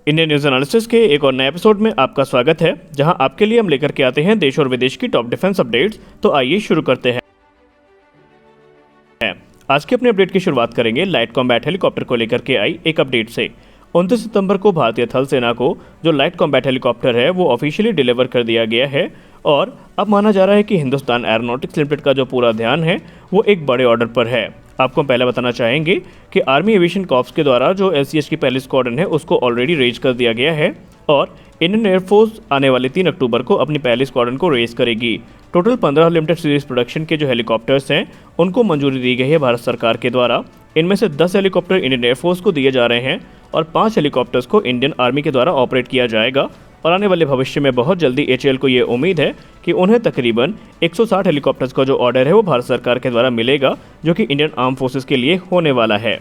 Indian news analysis के एक और नए एपिसोड में आपका स्वागत है, जहां आपके लिए हम लेकर के आते हैं देश और विदेश की टॉप डिफेंस अपडेट्स। तो आइए शुरू करते हैं। आज की अपने अपडेट की शुरुआत करेंगे लाइट कॉम्बैट हेलीकॉप्टर को लेकर के आई एक अपडेट से। 29 सितंबर को भारतीय थल सेना को जो लाइट कॉम्बैट हेलीकॉप्टर है वो ऑफिशियली डिलीवर कर दिया गया है और अब माना जा रहा है कि हिंदुस्तान एरोनॉटिक्स लिमिटेड का जो पूरा ध्यान है वो एक बड़े ऑर्डर पर है। आपको हम पहले बताना चाहेंगे कि आर्मी एविएशन कॉर्प्स के द्वारा जो LCH की पहली स्क्वाड्रन है उसको ऑलरेडी रेज कर दिया गया है और इंडियन एयरफोर्स आने वाले 3 अक्टूबर को अपनी पहली स्क्वाड्रन को रेज करेगी। टोटल 15 लिमिटेड सीरीज प्रोडक्शन के जो हेलीकॉप्टर्स हैं उनको मंजूरी दी गई है भारत सरकार के द्वारा। इनमें से 10 हेलीकॉप्टर इंडियन एयरफोर्स को दिए जा रहे हैं और 5 हेलीकॉप्टर्स को इंडियन आर्मी के द्वारा ऑपरेट किया जाएगा और आने वाले भविष्य में बहुत जल्दी HAL को ये उम्मीद है कि उन्हें तकरीबन 160 हेलीकॉप्टर्स का जो ऑर्डर है वो भारत सरकार के द्वारा मिलेगा, जो कि इंडियन आर्म फोर्सेस के लिए होने वाला है।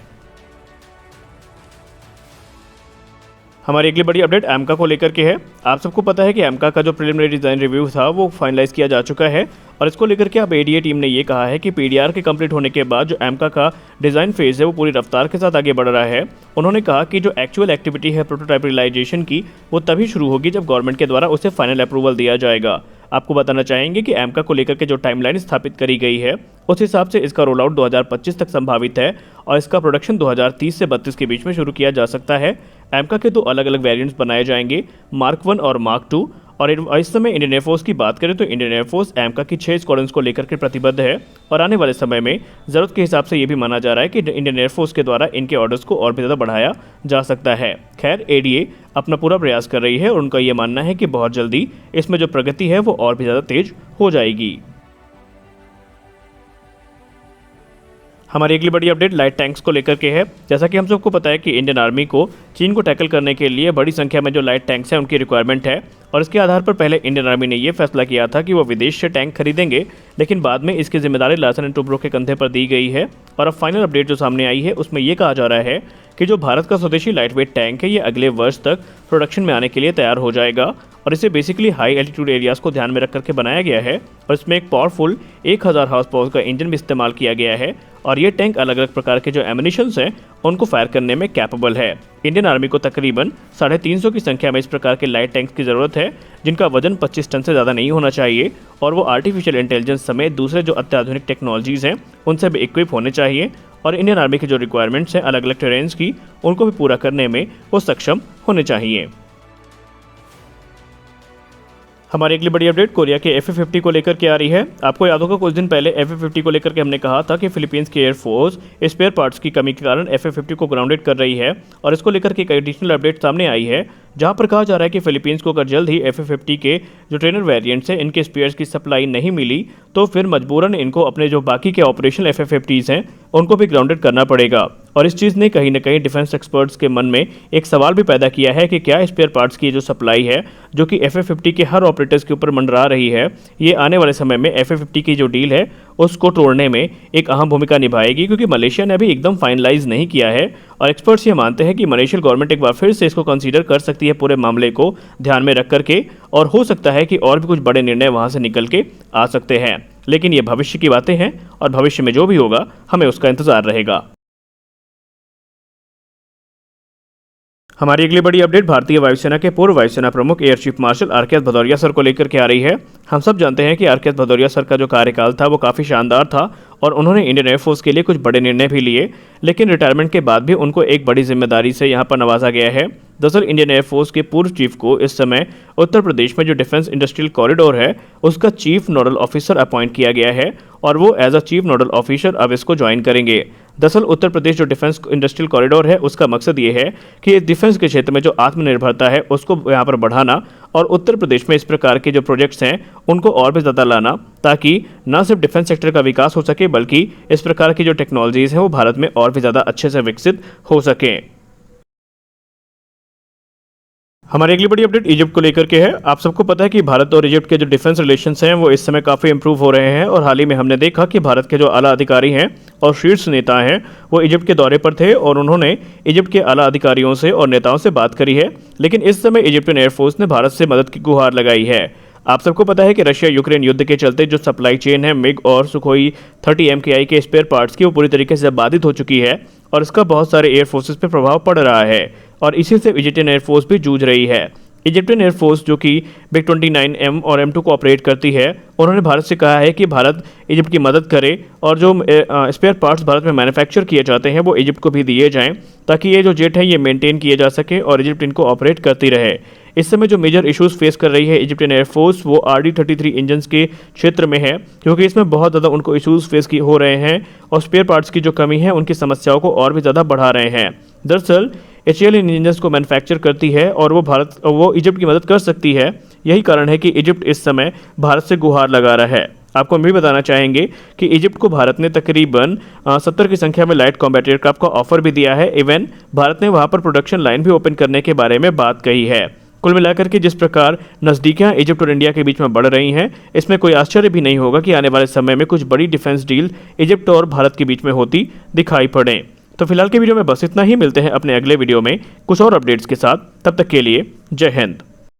हमारी अगली बड़ी अपडेट एमका को लेकर के है। आप सबको पता है कि एमका का जो प्रिलिमिनरी डिज़ाइन रिव्यू था वो फाइनलाइज किया जा चुका है और इसको लेकर के अब ADA टीम ने ये कहा है कि PDR के कंप्लीट होने के बाद जो एमका का डिज़ाइन फेज़ है वो पूरी रफ्तार के साथ आगे बढ़ रहा है। उन्होंने कहा कि जो एक्चुअल एक्टिविटी है प्रोटोटाइप रियलाइजेशन की वो तभी शुरू होगी जब गवर्नमेंट के द्वारा उसे फाइनल अप्रूवल दिया जाएगा। आपको बताना चाहेंगे कि एमका को लेकर के जो टाइमलाइन स्थापित करी गई है उस हिसाब से इसका रोल आउट 2025 तक संभावित है और इसका प्रोडक्शन 2030 से 32 के बीच में शुरू किया जा सकता है। एमका के 2 अलग अलग वेरिएंट्स बनाए जाएंगे, मार्क 1 और मार्क 2। और इस समय इंडियन एयरफोर्स की बात करें तो इंडियन एयरफोर्स एमका की 6 स्क्वाड्रन्स को लेकर के प्रतिबद्ध है और आने वाले समय में ज़रूरत के हिसाब से ये भी माना जा रहा है कि इंडियन एयरफोर्स के द्वारा इनके ऑर्डर्स को और भी ज़्यादा बढ़ाया जा सकता है। खैर, ADA अपना पूरा प्रयास कर रही है और उनका ये मानना है कि बहुत जल्दी इसमें जो प्रगति है वो और भी ज़्यादा तेज हो जाएगी। हमारी अगली बड़ी अपडेट लाइट टैंक्स को लेकर के है। जैसा कि हम सबको पता है कि इंडियन आर्मी को चीन को टैकल करने के लिए बड़ी संख्या में जो लाइट टैंक्स हैं उनकी रिक्वायरमेंट है और इसके आधार पर पहले इंडियन आर्मी ने यह फैसला किया था कि वो विदेश से टैंक खरीदेंगे, लेकिन बाद में इसकी जिम्मेदारी लार्सन एंड टुब्रो के कंधे पर दी गई है और अब फाइनल अपडेट जो सामने आई है उसमें यह कहा जा रहा है कि जो भारत का स्वदेशी लाइटवेट टैंक है ये अगले वर्ष तक प्रोडक्शन में आने के लिए तैयार हो जाएगा और इसे बेसिकली हाई एल्टीट्यूड एरियाज को ध्यान में रख करके बनाया गया है और इसमें एक पावरफुल 1000 हॉर्स पावर का इंजन भी इस्तेमाल किया गया है और ये टैंक अलग अलग प्रकार के जो एमिनिशंस हैं उनको फायर करने में कैपेबल है। इंडियन आर्मी को तकरीबन 350 की संख्या में इस प्रकार के लाइट टैंक्स की ज़रूरत है जिनका वजन 25 टन से ज़्यादा नहीं होना चाहिए और वो आर्टिफिशियल इंटेलिजेंस समेत दूसरे जो अत्याधुनिक टेक्नोलॉजीज़ हैं उनसे भी इक्विप होने चाहिए और इंडियन आर्मी की जो रिक्वायरमेंट्स हैं अलग अलग टेरेन्स की उनको भी पूरा करने में वो सक्षम होने चाहिए। हमारी अगली बड़ी अपडेट कोरिया के FA-50 को लेकर के आ रही है। आपको याद होगा कुछ दिन पहले FA-50 को लेकर के हमने कहा था कि फिलीपींस की एयरफोर्स स्पेयर पार्ट्स की कमी के कारण FA-50 को ग्राउंडेड कर रही है और इसको लेकर के एक एडिशनल अपडेट सामने आई है जहां पर कहा जा रहा है कि फिलीपींस को अगर जल्द ही FA-50 के जो ट्रेनर वेरिएंट्स हैं इनके स्पेयर्स की सप्लाई नहीं मिली तो फिर मजबूरन इनको अपने जो बाकी के ऑपरेशनल FA-50s हैं उनको भी ग्राउंडेड करना पड़ेगा। और इस चीज़ ने कहीं ना कहीं डिफेंस एक्सपर्ट्स के मन में एक सवाल भी पैदा किया है कि क्या स्पेयर पार्ट्स की जो सप्लाई है जो कि FA-50 के हर ऑपरेटर्स के ऊपर मंडरा रही है ये आने वाले समय में FA-50 की जो डील है उसको तोड़ने में एक अहम भूमिका निभाएगी, क्योंकि मलेशिया ने अभी एकदम फाइनलाइज नहीं किया है और एक्सपर्ट्स ये मानते हैं कि मलेशियन गवर्नमेंट एक बार फिर से इसको कंसीडर कर सकती है पूरे मामले को ध्यान में रख करके और हो सकता है कि और भी कुछ बड़े निर्णय वहाँ से निकल के आ सकते हैं, लेकिन ये भविष्य की बातें हैं और भविष्य में जो भी होगा हमें उसका इंतजार रहेगा। हमारी अगली बड़ी अपडेट भारतीय वायुसेना के पूर्व वायुसेना प्रमुख air chief marshal RKS Bhadauria sir को लेकर के आ रही है। हम सब जानते हैं कि RKS भदौरिया सर का जो कार्यकाल था वो काफ़ी शानदार था और उन्होंने इंडियन एयरफोर्स के लिए कुछ बड़े निर्णय भी लिए, लेकिन रिटायरमेंट के बाद भी उनको एक बड़ी जिम्मेदारी से यहाँ पर नवाजा गया है। दरअसल इंडियन एयरफोर्स के पूर्व चीफ को इस समय उत्तर प्रदेश में जो डिफेंस इंडस्ट्रियल कॉरिडोर है उसका चीफ नोडल ऑफिसर अपॉइंट किया गया है और वो as a chief nodal officer अब इसको ज्वाइन करेंगे। दरअसल उत्तर प्रदेश जो डिफेंस इंडस्ट्रियल कॉरिडोर है उसका मकसद ये है कि डिफेंस के क्षेत्र में जो आत्मनिर्भरता है उसको यहाँ पर बढ़ाना और उत्तर प्रदेश में इस प्रकार के जो प्रोजेक्ट्स हैं उनको और भी ज़्यादा लाना ताकि न सिर्फ डिफेंस सेक्टर का विकास हो सके बल्कि इस प्रकार की जो टेक्नोलॉजीज़ हैं वो भारत में और भी ज़्यादा अच्छे से विकसित हो सकें। हमारी अगली बड़ी अपडेट इजिप्ट को लेकर के है। आप सबको पता है कि भारत और इजिप्ट के जो डिफेंस रिलेशंस हैं वो इस समय काफ़ी इंप्रूव हो रहे हैं और हाल ही में हमने देखा कि भारत के जो आला अधिकारी हैं और शीर्ष नेता हैं वो इजिप्ट के दौरे पर थे और उन्होंने इजिप्ट के आला अधिकारियों से और नेताओं से बात करी है, लेकिन इस समय इजिप्टियन एयरफोर्स ने भारत से मदद की गुहार लगाई है। आप सबको पता है कि रशिया यूक्रेन युद्ध के चलते जो सप्लाई चेन है मिग और सुखोई 30 MKI के स्पेयर पार्ट्स की वो पूरी तरीके से बाधित हो चुकी है और इसका बहुत सारे एयर फोर्सेस पे प्रभाव पड़ रहा है। और इसी से इजिप्टियन एयरफोर्स भी जूझ रही है। इजिप्टियन एयरफोर्स जो कि मिग 29M और M2 को ऑपरेट करती है, उन्होंने भारत से कहा है कि भारत इजिप्ट की मदद करे और जो स्पेयर पार्ट्स भारत में मैन्युफैक्चर किए जाते हैं वो इजिप्ट को भी दिए जाएं, ताकि ये जो जेट है ये मेंटेन किए जा सके और इजिप्ट इनको ऑपरेट करती रहे। इस समय जो मेजर इश्यूज फेस कर रही है इजिप्टियन एयरफोर्स वो RD-33 इंजन्स के क्षेत्र में है, क्योंकि इसमें बहुत ज़्यादा उनको इश्यूज फेस हो रहे हैं और स्पेयर पार्ट्स की जो कमी है उनकी समस्याओं को और भी ज़्यादा बढ़ा रहे हैं। दरअसल HAL इन इंजन्स को मैन्युफैक्चर करती है और वो इजिप्ट की मदद कर सकती है। यही कारण है कि इजिप्ट इस समय भारत से गुहार लगा रहा है। आपको हम भी बताना चाहेंगे कि इजिप्ट को भारत ने तकरीबन 70 की संख्या में लाइट कॉम्बैट एयरक्राफ्ट का ऑफर भी दिया है। इवन भारत ने वहां पर प्रोडक्शन लाइन भी ओपन करने के बारे में बात कही है। कुल मिलाकर के जिस प्रकार नज़दीकियां इजिप्ट और इंडिया के बीच में बढ़ रही हैं, इसमें कोई आश्चर्य भी नहीं होगा कि आने वाले समय में कुछ बड़ी डिफेंस डील इजिप्ट और भारत के बीच में होती दिखाई पड़े। तो फिलहाल के वीडियो में बस इतना ही। मिलते हैं अपने अगले वीडियो में कुछ और अपडेट्स के साथ। तब तक के लिए जय हिंद।